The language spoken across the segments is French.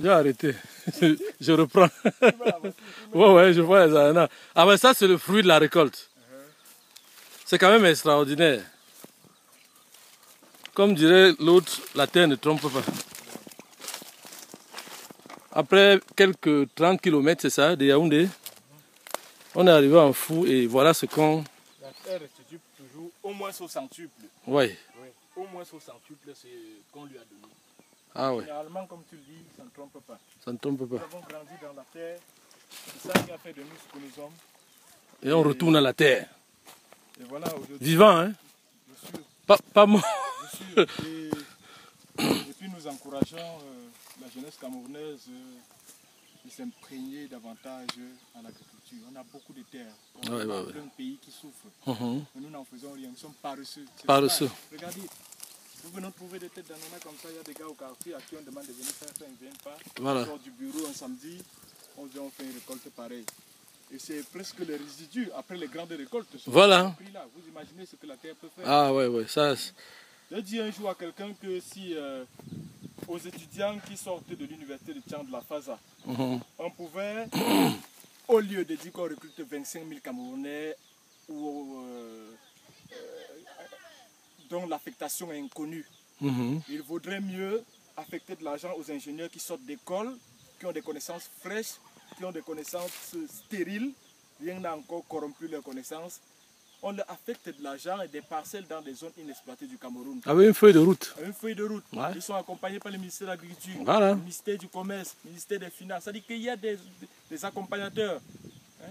J'ai arrêté. Je reprends. Ouais, je vois les ananas. Ah ben ça, c'est le fruit de la récolte. C'est quand même extraordinaire. Comme dirait l'autre, la terre ne trompe pas. Après quelques 30 km, c'est ça, de Yaoundé, on est arrivé en Fou et voilà ce qu'on... La terre restitue toujours au moins au centuple. Oui. Au moins au centuple, c'est ce qu'on lui a donné. Ah oui. Généralement, comme tu le dis, ça ne trompe pas. Ça ne trompe pas. Nous avons grandi dans la terre. C'est ça qui a fait de nous ce que nous sommes. Et on retourne à la terre. Et voilà, aujourd'hui. Vivant, hein? Je suis. Pas mort. Je suis. Et puis nous encourageons la jeunesse camerounaise de s'imprégner davantage à l'agriculture. On a beaucoup de terres. On a un pays qui souffre. Mais nous n'en faisons rien. Nous sommes paresseux. Paresseux. Regardez. Nous venons trouver des têtes d'ananas comme ça. Il y a des gars au quartier à qui on demande de venir faire ça. Ils ne viennent pas. Voilà. On sort du bureau un samedi. On dit on fait une récolte pareille. Et c'est presque les résidus après les grandes récoltes. Voilà. Là. Vous imaginez ce que la terre peut faire. Ah ouais, ça... J'ai dit un jour à quelqu'un que si aux étudiants qui sortent de l'université de Tchang de la Faza, on pouvait, au lieu de dire qu'on recrute 25 000 Camerounais ou dont l'affectation est inconnue, il vaudrait mieux affecter de l'argent aux ingénieurs qui sortent d'école, qui ont des connaissances fraîches, qui ont des connaissances stériles, rien n'a encore corrompu leurs connaissances. On leur affecte de l'argent et des parcelles dans des zones inexploitées du Cameroun. Avec une feuille de route. Une feuille de route. Ouais. Ils sont accompagnés par le ministère de l'Agriculture, voilà. le ministère du Commerce, le ministère des Finances. C'est-à-dire qu'il y a des accompagnateurs. Hein?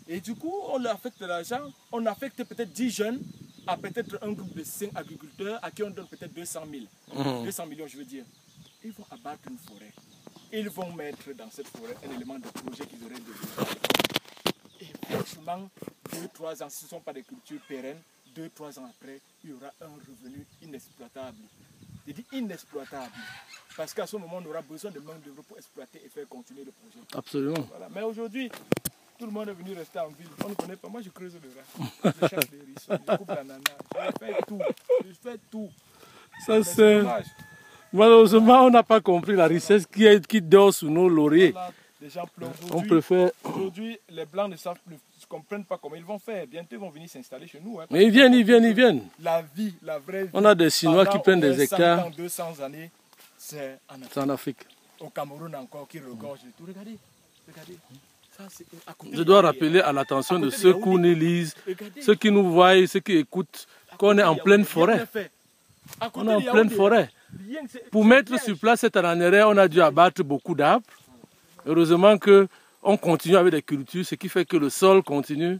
Et du coup, on leur affecte de l'argent. On affecte peut-être 10 jeunes à peut-être un groupe de 5 agriculteurs à qui on donne peut-être 200 000. 200 millions, je veux dire. Ils vont abattre une forêt. Ils vont mettre dans cette forêt un élément de projet qu'ils auraient développé. Et franchement, 2-3 ans, ce ne sont pas des cultures pérennes, 2-3 ans après, il y aura un revenu inexploitable. Je dis inexploitable, parce qu'à ce moment, on aura besoin de main d'œuvre pour exploiter et faire continuer le projet. Absolument. Voilà. Mais aujourd'hui, tout le monde est venu rester en ville. On ne connaît pas. Moi, je creuse le rat. Je cherche des risques. Je coupe l'ananas. Je fais tout. Je fais tout. Ça, c'est... Malheureusement, on n'a pas compris la richesse qui dort sous nos lauriers. Voilà. Les gens pleurent. On préfère... Aujourd'hui, les Blancs ne comprennent pas comment ils vont faire. Bientôt, ils vont venir s'installer chez nous. Hein, mais ils viennent. La vie, la vraie vie. On a des Chinois qui prennent des hectares. 100 ans, 200 années, c'est en Afrique. Au Cameroun encore, qui regorge de tout. Regardez. Ça, je dois rappeler à l'attention de ceux qui nous lisent, ceux qui nous voient, ceux qui écoutent, qu'on est en pleine forêt. On est en pleine forêt. Pour mettre sur place cette ananeraie, on a dû abattre beaucoup d'arbres. Heureusement qu'on continue avec des cultures, ce qui fait que le sol continue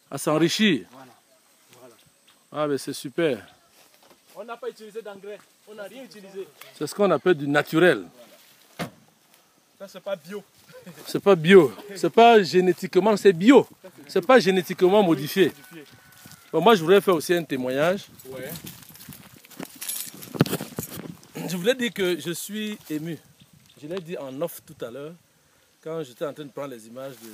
à s'enrichir. Ah ben c'est super. On n'a pas utilisé d'engrais, on n'a rien utilisé. C'est ce qu'on appelle du naturel. Ça c'est pas bio. C'est pas bio, c'est pas génétiquement, c'est bio. C'est pas génétiquement modifié. Bon, moi je voudrais faire aussi un témoignage. Ouais. Je voulais dire que je suis ému. Je l'ai dit en off tout à l'heure, quand j'étais en train de prendre les images de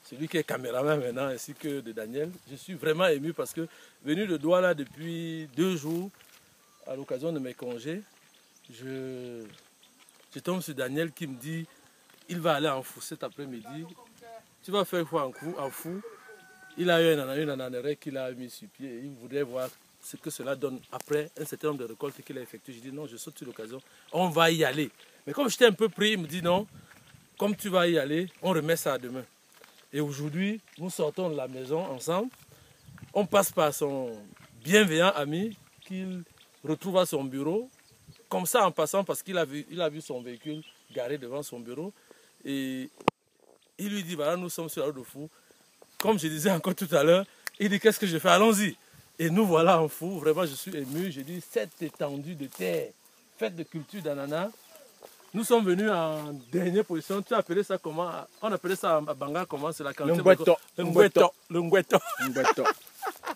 celui qui est caméraman maintenant, ainsi que de Daniel. Je suis vraiment ému parce que, venu de Douala depuis 2 jours, à l'occasion de mes congés, je tombe sur Daniel qui me dit, il va aller en Fou cet après-midi. Tu vas faire quoi en Fou? Il a eu une ananeraie qu'il a mis sur pied. Il voudrait voir ce que cela donne après un certain nombre de récoltes qu'il a effectuées. Je dis non, je saute sur l'occasion, on va y aller. Mais comme j'étais un peu pris, il me dit non, comme tu vas y aller, on remet ça à demain. Et aujourd'hui, nous sortons de la maison ensemble. On passe par son bienveillant ami qu'il retrouve à son bureau. Comme ça en passant parce qu'il a vu son véhicule garé devant son bureau. Et il lui dit voilà, nous sommes sur la route de Fou. Comme je disais encore tout à l'heure, il dit qu'est-ce que je fais? Allons-y. Et nous voilà en Fou. Vraiment, je suis ému. J'ai dit cette étendue de terre faite de culture d'ananas. Nous sommes venus en dernière position. Tu as appelé ça comment? On appelait ça à Banga comment? C'est la quantité. Le ngweto.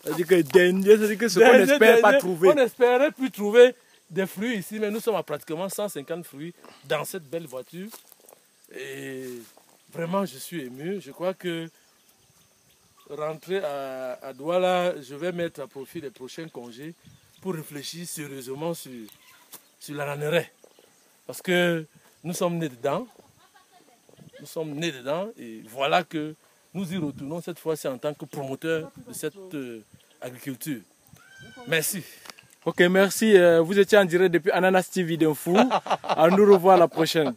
C'est-à-dire que dernier, c'est-à-dire que ce qu'on n'espère pas trouver. On espérait plus trouver des fruits ici, mais nous sommes à pratiquement 150 fruits dans cette belle voiture. Et vraiment, je suis ému. Je crois que rentrer à Douala, je vais mettre à profit les prochains congés pour réfléchir sérieusement sur l'ananeraie. Parce que nous sommes nés dedans. Nous sommes nés dedans et voilà que nous y retournons cette fois-ci en tant que promoteurs de cette agriculture. Merci. Ok, merci. Vous étiez en direct depuis Ananas TV d'Info. À nous revoir la prochaine.